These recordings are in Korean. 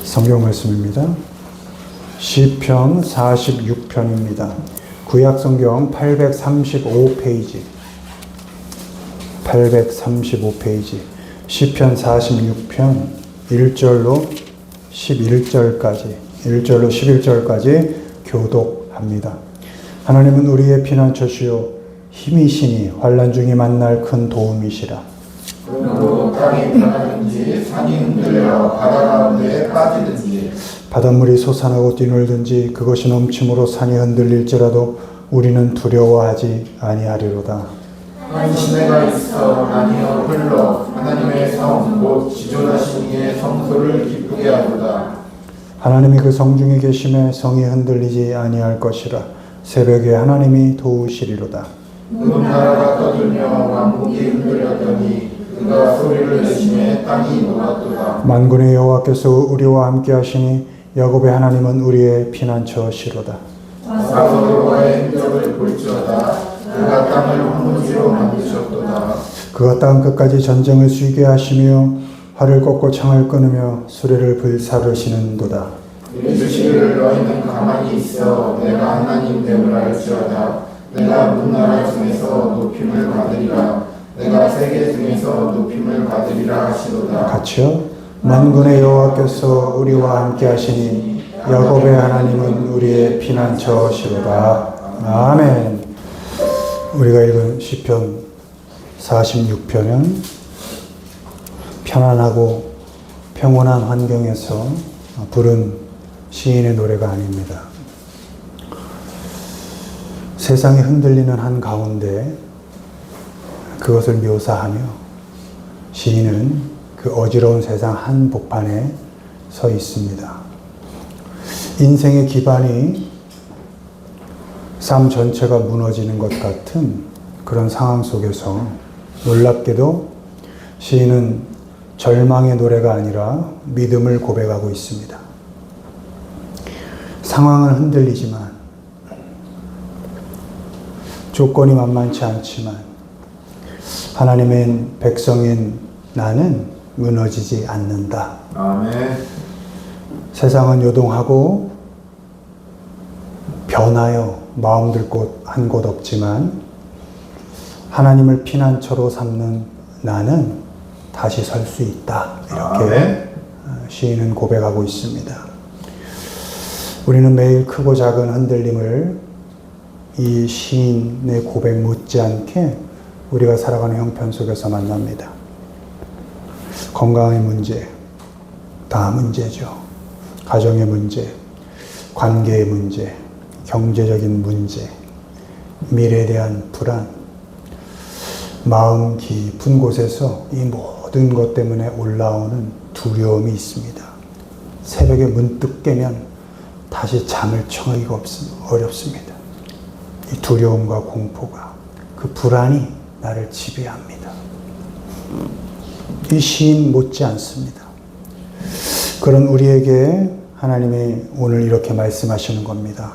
성경 말씀입니다. 시편 46편입니다. 구약 성경 835페이지. 835페이지. 시편 46편 1절로 11절까지 1절로 11절까지 교독합니다. 하나님은 우리의 피난처시요 힘이시니 환난 중에 만날 큰 도움이시라. 그러므로 땅이 변하든지 산이 흔들려 바다 가운데에 빠지든지 바닷물이 솟아나고 뛰놀든지 그것이 넘침으로 산이 흔들릴지라도 우리는 두려워하지 아니하리로다. 한 시내가 있어 나뉘어 흘러 하나님의 성 곧 지존하신 이의 성소를 기쁘게 하도다. 하나님이 그 성중에 계심에 성이 흔들리지 아니할 것이라. 새벽에 하나님이 도우시리로다. 그 나라가 떠들며 왕국이 흔들렸더니 그가 소리를 내심에 땅이 녹았도다. 만군의 여호와께서 우리와 함께 하시니 야곱의 하나님은 우리의 피난처시로다. 사서로와의 행적을 볼지어다. 그가 땅을 황무지로 만드셨도다. 그가 땅 끝까지 전쟁을 쉬게 하시며 활을 꺾고 창을 끊으며 수레를 불사르시는도다. 이르시기를 너희는 가만히 있어 내가 하나님 됨을 알지어다. 내가 문나라 중에서 높임을 받으리라. 내가 세계 중에서 높임을 받으리라 하시도다. 같이요. 만군의 여호와께서 우리와 함께 하시니 야곱의 하나님은 우리의 피난처시로다. 아멘. 우리가 읽은 시편 46편은 편안하고 평온한 환경에서 부른 시인의 노래가 아닙니다. 세상이 흔들리는 한가운데 그것을 묘사하며 시인은 그 어지러운 세상 한복판에 서 있습니다. 인생의 기반이 삶 전체가 무너지는 것 같은 그런 상황 속에서 놀랍게도 시인은 절망의 노래가 아니라 믿음을 고백하고 있습니다. 상황은 흔들리지만 조건이 만만치 않지만 하나님의 백성인 나는 무너지지 않는다. 아멘. 세상은 요동하고 변하여 마음들 곳 한 곳 없지만 하나님을 피난처로 삼는 나는 다시 설 수 있다. 이렇게 시인은 고백하고 있습니다. 우리는 매일 크고 작은 흔들림을 이 시인의 고백 못지않게 우리가 살아가는 형편 속에서 만납니다. 건강의 문제, 다 문제죠. 가정의 문제, 관계의 문제, 경제적인 문제, 미래에 대한 불안, 마음 깊은 곳에서 이 모든 것 때문에 올라오는 두려움이 있습니다. 새벽에 문득 깨면 다시 잠을 청하기가 어렵습니다. 이 두려움과 공포가, 그 불안이 나를 지배합니다. 이 시인 못지 않습니다. 그런 우리에게 하나님이 오늘 이렇게 말씀하시는 겁니다.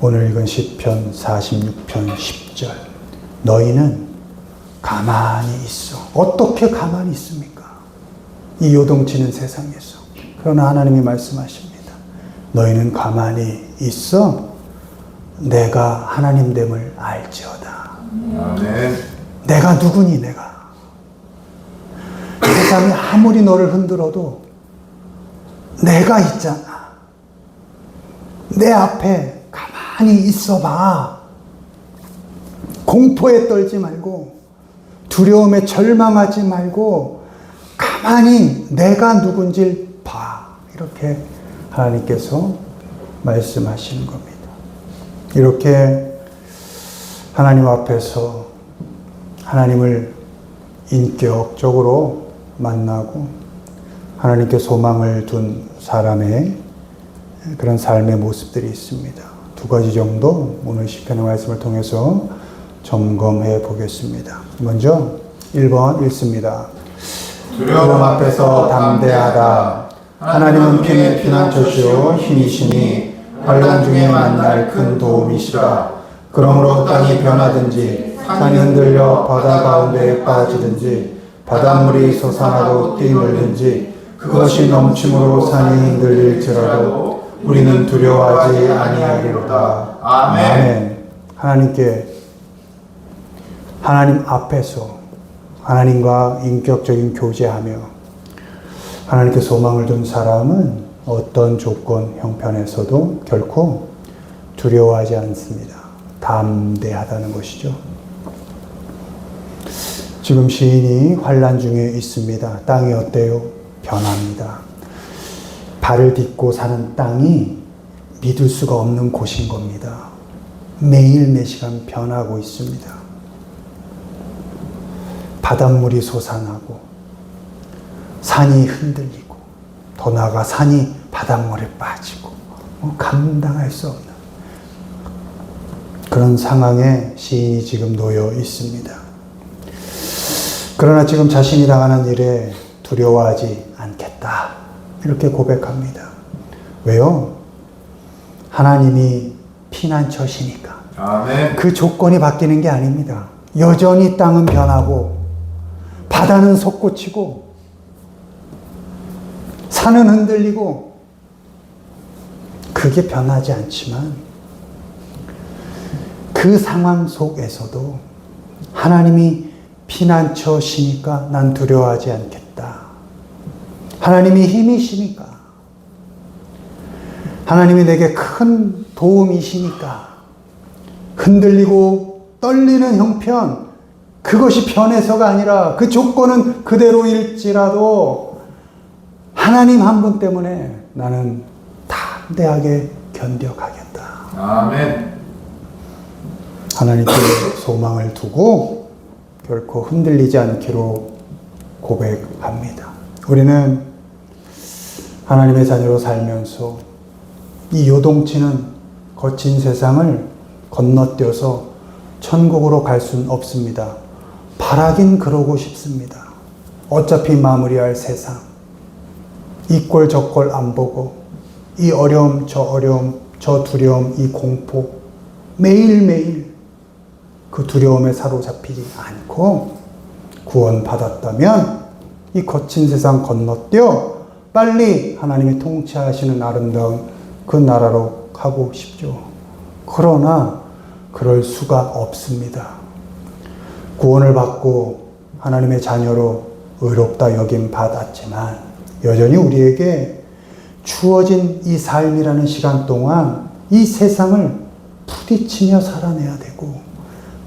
오늘 읽은 시편 46편 10절. 너희는 가만히 있어. 어떻게 가만히 있습니까? 이 요동치는 세상에서. 그러나 하나님이 말씀하십니다. 너희는 가만히 있어. 내가 하나님됨을 알지어다. 아멘. 내가 누구니 내가. 세상이 아무리 너를 흔들어도 내가 있잖아. 내 앞에 가만히 있어봐. 공포에 떨지 말고 두려움에 절망하지 말고 가만히 내가 누군지 봐. 이렇게 하나님께서 말씀하시는 겁니다. 이렇게 하나님 앞에서 하나님을 인격적으로 만나고 하나님께 소망을 둔 사람의 그런 삶의 모습들이 있습니다. 두 가지 정도 오늘 시편의 말씀을 통해서 점검해 보겠습니다. 먼저 1번 읽습니다. 두려움 앞에서 담대하다. 하나님은 피난처시요 힘이시니 환난 중에 만날 큰 도움이시라. 그러므로 땅이 변하든지 산이 흔들려 바다 가운데에 빠지든지 바닷물이 솟아나고 뛰놀든지 그것이 넘침으로 산이 흔들릴지라도 우리는 두려워하지 아니하리로다. 아멘. 하나님 앞에서 하나님과 인격적인 교제하며 하나님께 소망을 둔 사람은 어떤 조건, 형편에서도 결코 두려워하지 않습니다. 담대하다는 것이죠. 지금 시인이 환난 중에 있습니다. 땅이 어때요? 변합니다. 발을 딛고 사는 땅이 믿을 수가 없는 곳인 겁니다. 매일 매시간 변하고 있습니다. 바닷물이 솟아나고 산이 흔들리고 더 나아가 산이 바닷물에 빠지고 감당할 수 없는 그런 상황에 시인이 지금 놓여 있습니다. 그러나 지금 자신이 당하는 일에 두려워하지 않겠다. 이렇게 고백합니다. 왜요? 하나님이 피난처시니까. 아멘. 그 조건이 바뀌는 게 아닙니다. 여전히 땅은 변하고 바다는 솟구치고 산은 흔들리고 그게 변하지 않지만 그 상황 속에서도 하나님이 피난처시니까 난 두려워하지 않겠다. 하나님이 힘이시니까 하나님이 내게 큰 도움이시니까 흔들리고 떨리는 형편 그것이 변해서가 아니라 그 조건은 그대로일지라도 하나님 한 분 때문에 나는 담대하게 견뎌가겠다. 아멘. 하나님께 소망을 두고 결코 흔들리지 않기로 고백합니다. 우리는 하나님의 자녀로 살면서 이 요동치는 거친 세상을 건너뛰어서 천국으로 갈 수는 없습니다. 바라긴 그러고 싶습니다. 어차피 마무리할 세상. 이 꼴 저 꼴 안 보고 이 어려움 저 두려움 이 공포 매일매일 그 두려움에 사로잡히지 않고 구원받았다면 이 거친 세상 건너뛰어 빨리 하나님이 통치하시는 아름다운 그 나라로 가고 싶죠. 그러나 그럴 수가 없습니다. 구원을 받고 하나님의 자녀로 의롭다 여김 받았지만 여전히 우리에게 주어진 이 삶이라는 시간 동안 이 세상을 부딪히며 살아내야 되고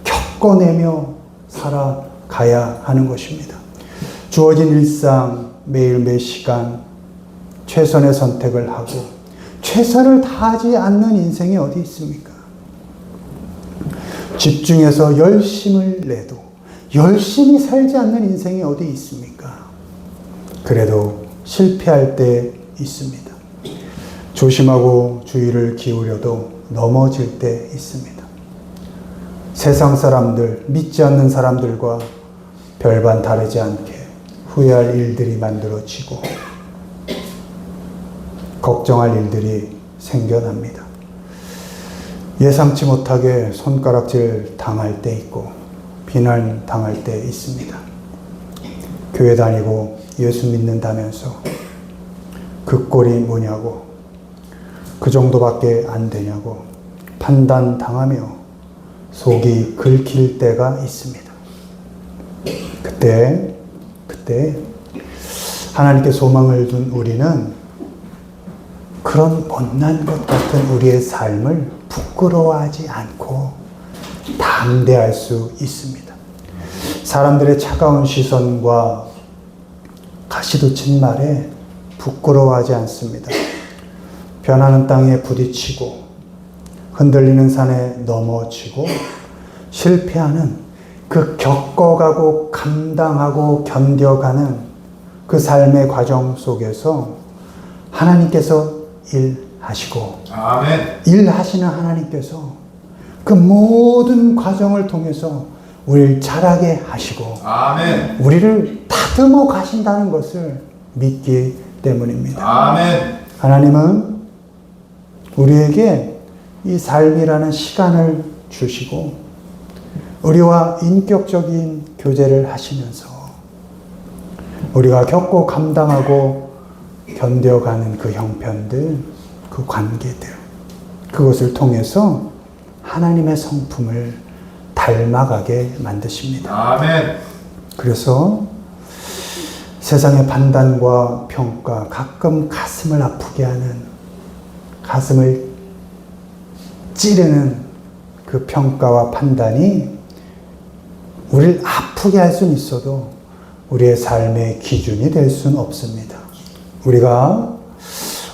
겪어내며 살아가야 하는 것입니다. 주어진 일상 매일 매 시간 최선의 선택을 하고 최선을 다하지 않는 인생이 어디 있습니까? 집중해서 열심을 내도 열심히 살지 않는 인생이 어디 있습니까? 그래도 실패할 때 있습니다. 조심하고 주의를 기울여도 넘어질 때 있습니다. 세상 사람들, 믿지 않는 사람들과 별반 다르지 않게 후회할 일들이 만들어지고 걱정할 일들이 생겨납니다. 예상치 못하게 손가락질 당할 때 있고 비난 당할 때 있습니다. 교회 다니고 예수 믿는다면서 그 꼴이 뭐냐고 그 정도밖에 안 되냐고 판단 당하며 속이 긁힐 때가 있습니다. 그때 하나님께 소망을 둔 우리는 그런 못난 것 같은 우리의 삶을 부끄러워하지 않고 담대할 수 있습니다. 사람들의 차가운 시선과 가시돋친 말에 부끄러워하지 않습니다. 변하는 땅에 부딪히고 흔들리는 산에 넘어지고 실패하는 그 겪어가고 감당하고 견뎌가는 그 삶의 과정 속에서 하나님께서 일하시고 아멘. 일하시는 하나님께서 그 모든 과정을 통해서 우리를 자라게 하시고 아멘. 우리를 다듬어 가신다는 것을 믿기 때문입니다. 아멘. 하나님은 우리에게 이 삶이라는 시간을 주시고 우리와 인격적인 교제를 하시면서 우리가 겪고 감당하고 견뎌가는 그 형편들, 그 관계들, 그것을 통해서 하나님의 성품을 닮아가게 만드십니다. 아멘. 그래서 세상의 판단과 평가, 가끔 가슴을 아프게 하는, 가슴을 찌르는 그 평가와 판단이 우리를 아프게 할 수는 있어도 우리의 삶의 기준이 될 수는 없습니다. 우리가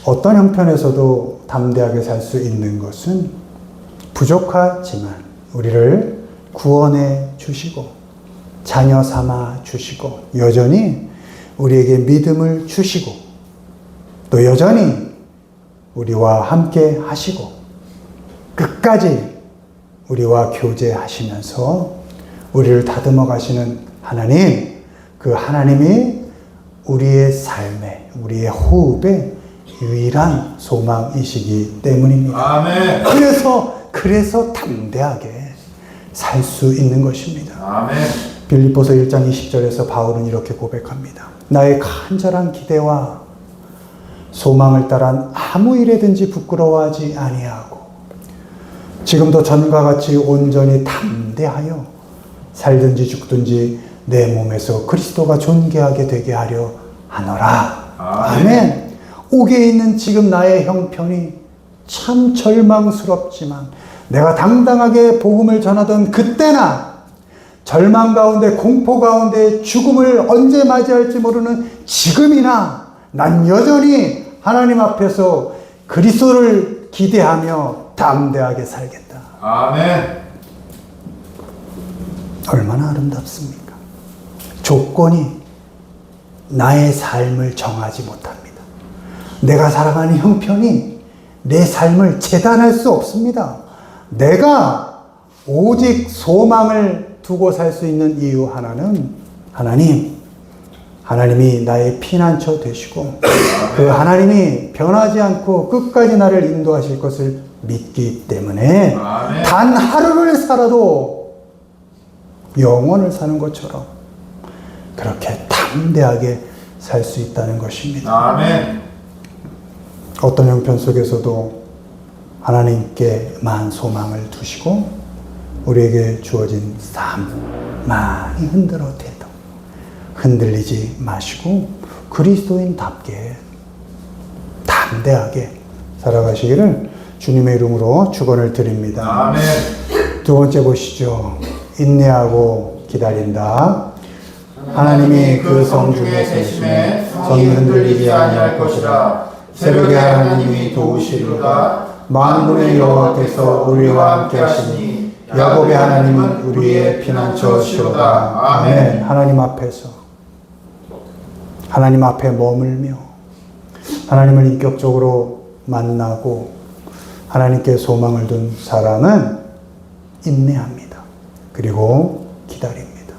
어떤 형편에서도 담대하게 살 수 있는 것은 부족하지만 우리를 구원해 주시고 자녀 삼아 주시고 여전히 우리에게 믿음을 주시고 또 여전히 우리와 함께 하시고 끝까지 우리와 교제하시면서 우리를 다듬어 가시는 하나님, 그 하나님이 우리의 삶에, 우리의 호흡에 유일한 소망이시기 때문입니다. 아멘. 그래서 담대하게 살 수 있는 것입니다. 아멘. 빌립보서 1장 20절에서 바울은 이렇게 고백합니다. 나의 간절한 기대와 소망을 따라 아무 일에든지 부끄러워하지 아니하고 지금도 전과 같이 온전히 담대하여 살든지 죽든지 내 몸에서 그리스도가 존귀하게 되게 하려 하노라. 아멘. 옥에 있는 지금 나의 형편이 참 절망스럽지만 내가 당당하게 복음을 전하던 그때나 절망 가운데 공포 가운데 죽음을 언제 맞이할지 모르는 지금이나 난 여전히 하나님 앞에서 그리스도를 기대하며 담대하게 살겠다. 아멘. 얼마나 아름답습니까? 조건이 나의 삶을 정하지 못합니다. 내가 살아가는 형편이 내 삶을 재단할 수 없습니다. 내가 오직 소망을 두고 살 수 있는 이유 하나는 하나님이 나의 피난처 되시고 그 하나님이 변하지 않고 끝까지 나를 인도하실 것을 믿기 때문에 단 하루를 살아도 영원을 사는 것처럼 그렇게 담대하게 살 수 있다는 것입니다. 아멘. 어떤 형편 속에서도 하나님께만 소망을 두시고 우리에게 주어진 삶 많이 흔들어대도 흔들리지 마시고 그리스도인답게 담대하게 살아가시기를 주님의 이름으로 축원을 드립니다. 아멘. 두 번째 보시죠. 인내하고 기다린다. 하나님이 그 성 중에 세심해 성이 흔들리지 아니할 것이라. 새벽에 하나님이 도우시리로다. 만군의 여호와께서 우리와 함께 하시니 야곱의 하나님은 우리의 피난처시로다. 아멘. 하나님 앞에 머물며 하나님을 인격적으로 만나고 하나님께 소망을 둔 사람은 인내합니다. 그리고 기다립니다.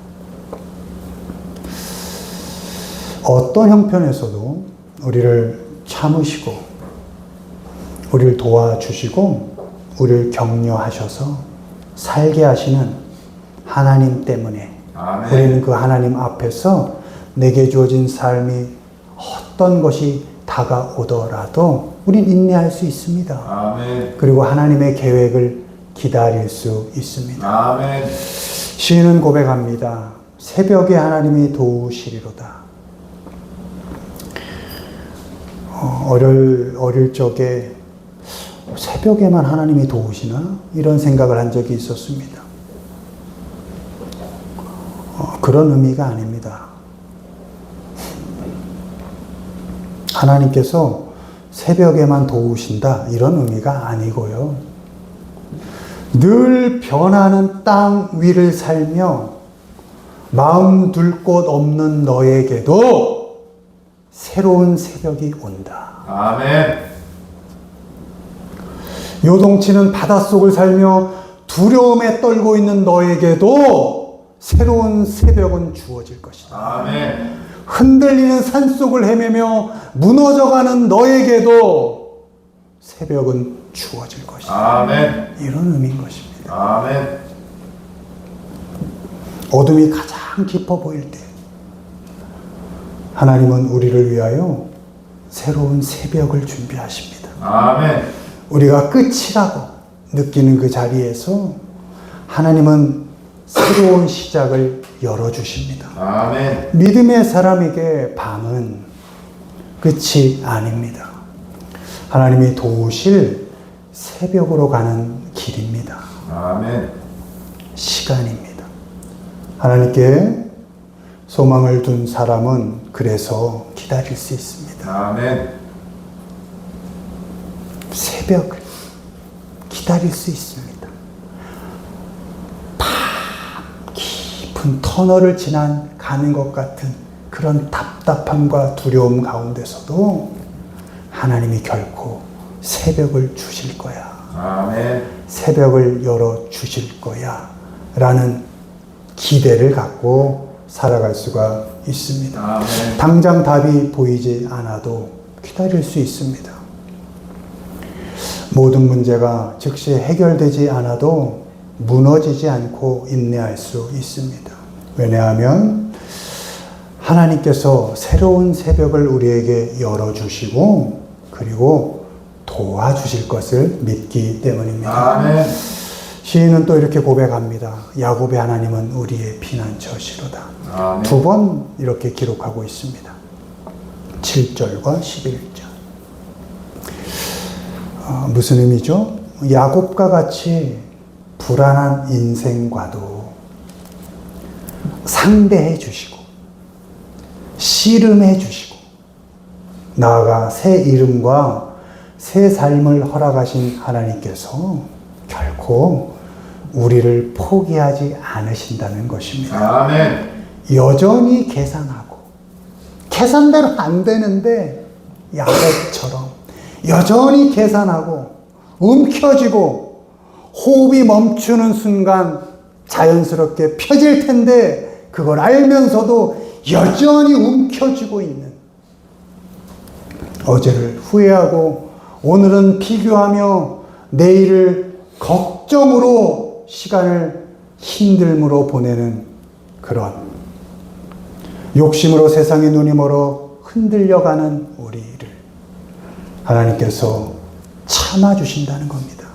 어떤 형편에서도 우리를 참으시고 우리를 도와주시고 우리를 격려하셔서 살게 하시는 하나님 때문에 아멘. 우리는 그 하나님 앞에서 내게 주어진 삶이 어떤 것이 다가오더라도 우린 인내할 수 있습니다. 아멘. 그리고 하나님의 계획을 기다릴 수 있습니다. 아멘. 시인은 고백합니다. 새벽에 하나님이 도우시리로다. 어릴 적에 새벽에만 하나님이 도우시나? 이런 생각을 한 적이 있었습니다. 그런 의미가 아닙니다. 하나님께서 새벽에만 도우신다 이런 의미가 아니고요. 늘 변하는 땅 위를 살며 마음 둘 곳 없는 너에게도 새로운 새벽이 온다. 아멘. 요동치는 바닷속을 살며 두려움에 떨고 있는 너에게도 새로운 새벽은 주어질 것이다. 아멘. 흔들리는 산속을 헤매며 무너져가는 너에게도 새벽은 주어질 것이다. 아멘. 이런 의미인 것입니다. 아멘. 어둠이 가장 깊어 보일 때 하나님은 우리를 위하여 새로운 새벽을 준비하십니다. 아멘. 우리가 끝이라고 느끼는 그 자리에서 하나님은 새로운 시작을 열어주십니다. 아멘. 믿음의 사람에게 밤은 끝이 아닙니다. 하나님이 도우실 새벽으로 가는 길입니다. 아멘. 시간입니다. 하나님께 소망을 둔 사람은 그래서 기다릴 수 있습니다. 아멘. 새벽을 기다릴 수 있습니다. 밤 깊은 터널을 가는 것 같은 그런 답답함과 두려움 가운데서도 하나님이 결코 새벽을 주실 거야. 아멘. 새벽을 열어 주실 거야. 라는 기대를 갖고 살아갈 수가 있습니다. 아멘. 당장 답이 보이지 않아도 기다릴 수 있습니다. 모든 문제가 즉시 해결되지 않아도 무너지지 않고 인내할 수 있습니다. 왜냐하면 하나님께서 새로운 새벽을 우리에게 열어주시고 그리고 도와주실 것을 믿기 때문입니다. 아멘. 시인은 또 이렇게 고백합니다. 야곱의 하나님은 우리의 피난처시로다. 아멘. 2번 이렇게 기록하고 있습니다. 7절과 11절. 무슨 의미죠? 야곱과 같이 불안한 인생과도 상대해 주시고 씨름해 주시고 나아가 새 이름과 새 삶을 허락하신 하나님께서 결코 우리를 포기하지 않으신다는 것입니다. 아멘. 여전히 계산하고 계산대로 안 되는데 야곱처럼 여전히 계산하고 움켜쥐고 호흡이 멈추는 순간 자연스럽게 펴질 텐데 그걸 알면서도 여전히 움켜쥐고 있는 어제를 후회하고 오늘은 비교하며 내일을 걱정으로 시간을 힘듦으로 보내는 그런 욕심으로 세상에 눈이 멀어 흔들려가는 우리를 하나님께서 참아주신다는 겁니다.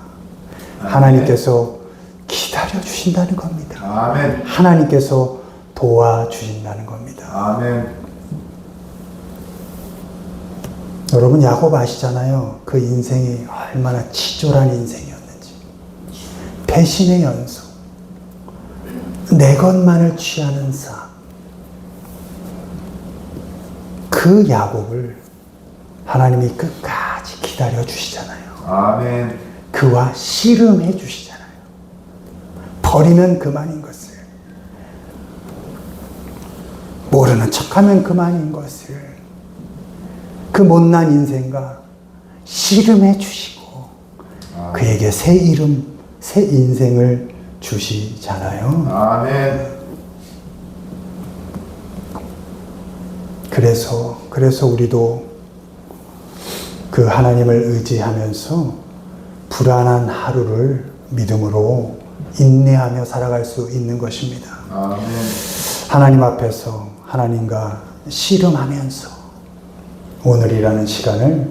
하나님께서 기다려주신다는 겁니다. 아멘. 하나님께서 도와주신다는 겁니다. 아멘. 여러분 야곱 아시잖아요. 그 인생이 얼마나 치졸한 인생이었는지. 배신의 연속. 내 것만을 취하는 삶. 그 야곱을 하나님이 끝까지 기다려 주시잖아요. 아멘. 그와 씨름해 주시잖아요. 버리면 그만인 것을. 모르는 척하면 그만인 것을. 그 못난 인생과 씨름해 주시고 그에게 새 이름, 새 인생을 주시잖아요. 아멘. 그래서 우리도 그 하나님을 의지하면서 불안한 하루를 믿음으로 인내하며 살아갈 수 있는 것입니다. 아멘. 하나님 앞에서 하나님과 씨름하면서 오늘이라는 시간을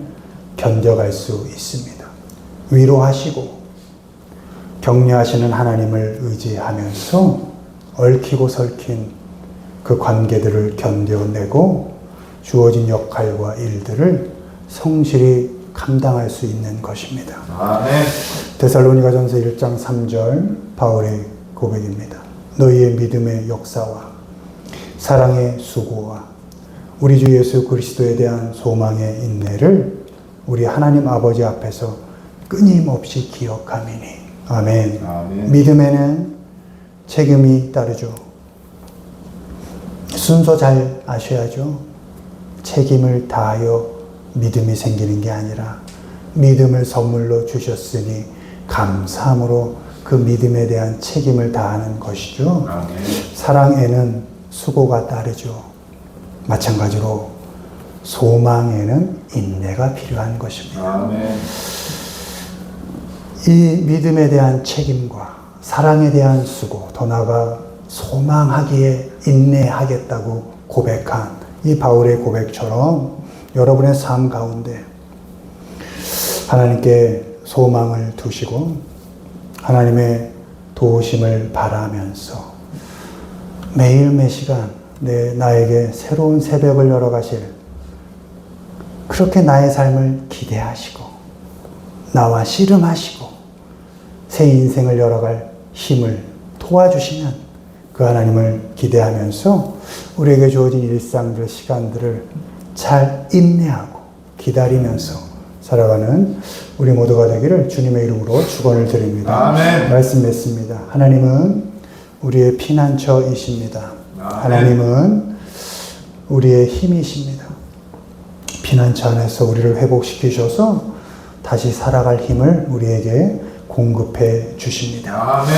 견뎌갈 수 있습니다. 위로하시고 격려하시는 하나님을 의지하면서 얽히고 설킨 그 관계들을 견뎌내고 주어진 역할과 일들을 성실히 감당할 수 있는 것입니다. 아멘. 데살로니가전서 1장 3절 바울의 고백입니다. 너희의 믿음의 역사와 사랑의 수고와 우리 주 예수 그리스도에 대한 소망의 인내를 우리 하나님 아버지 앞에서 끊임없이 기억하미니. 아멘. 아멘. 믿음에는 책임이 따르죠. 순서 잘 아셔야죠. 책임을 다하여 믿음이 생기는 게 아니라 믿음을 선물로 주셨으니 감사함으로 그 믿음에 대한 책임을 다하는 것이죠. 아멘. 사랑에는 수고가 따르죠. 마찬가지로 소망에는 인내가 필요한 것입니다. 아멘. 이 믿음에 대한 책임과 사랑에 대한 수고, 더 나아가 소망하기에 인내하겠다고 고백한 이 바울의 고백처럼 여러분의 삶 가운데 하나님께 소망을 두시고 하나님의 도우심을 바라면서 매일 매 시간 나에게 새로운 새벽을 열어가실, 그렇게 나의 삶을 기대하시고 나와 씨름하시고 새 인생을 열어갈 힘을 도와주시는 그 하나님을 기대하면서 우리에게 주어진 일상들, 시간들을 잘 인내하고 기다리면서 살아가는 우리 모두가 되기를 주님의 이름으로 축원을 드립니다. 아멘. 말씀 맺습니다. 하나님은 우리의 피난처이십니다. 하나님은 우리의 힘이십니다. 피난처 안에서 우리를 회복시키셔서 다시 살아갈 힘을 우리에게 공급해 주십니다. 아멘.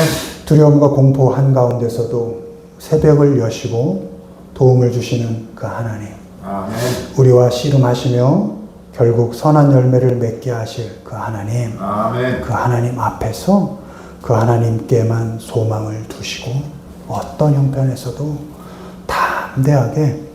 두려움과 공포 한가운데서도 새벽을 여시고 도움을 주시는 그 하나님, 아멘. 우리와 씨름하시며 결국 선한 열매를 맺게 하실 그 하나님, 아멘. 그 하나님 앞에서 그 하나님께만 소망을 두시고 어떤 형편에서도 담대하게